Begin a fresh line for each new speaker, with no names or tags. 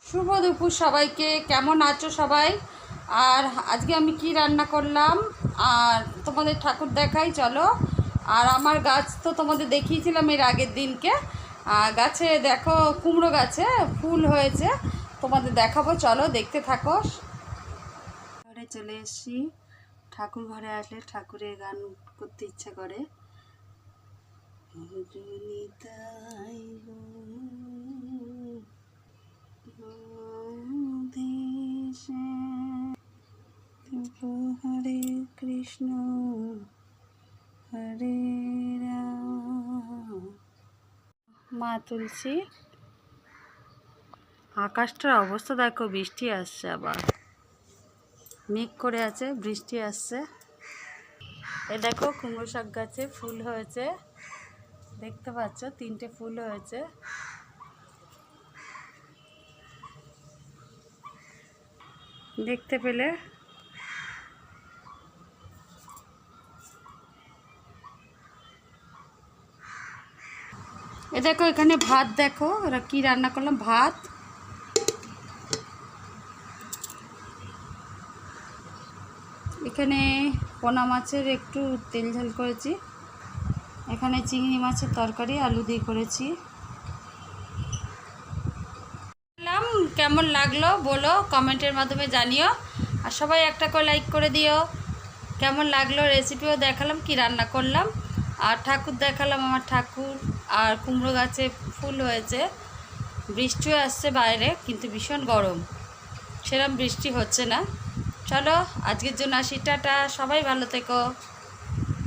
শুভ দুপুর সবাইকে। কেমন আছো সবাই? আর আজকে আমি কি রান্না করলাম আর তোমাদের ঠাকুর দেখাই চলো। আর আমার গাছ তো তোমাদের দেখিয়েছিলাম এর আগের দিনকে। গাছে দেখো, কুমড়ো গাছে ফুল হয়েছে, তোমাদের দেখাবো, চলো দেখতে থাকো। ঘরে চলে এসেছি। ঠাকুর ঘরে আসলে ঠাকুরের গান করতে ইচ্ছা করে। হরে কৃষ্ণ হরে রাম। মা তুলসী। আকাশটার অবস্থা দেখো, বৃষ্টি আসছে, আবার মেঘ করে আছে, বৃষ্টি আসছে। এ দেখো কুমড়ো শাক গাছে ফুল হয়েছে, দেখতে পাচ্ছ 3টে ফুল হয়েছে। দেখতে পেলে এ দেখো এখানে ভাত, দেখো ওরা কি রান্না করলাম, ভাত। এখানে পোনা মাছের একটু তেল ঝাল করেছি। এখানে চিংড়ি মাছের তরকারি আলু দিয়ে করেছি। কেমন লাগলো বলো, কমেন্টের মাধ্যমে জানিও। আর সবাই একটা করে লাইক করে দিও। কেমন লাগলো রেসিপিও দেখালাম, কি রান্না করলাম, আর ঠাকুর দেখালাম আমার ঠাকুর। আর কুমড়ো গাছে ফুল হয়েছে, বৃষ্টিও আসছে বাইরে, কিন্তু ভীষণ গরম, সেরকম বৃষ্টি হচ্ছে না। চলো আজকের জন্য আসি, টাটা, সবাই ভালো থেকো।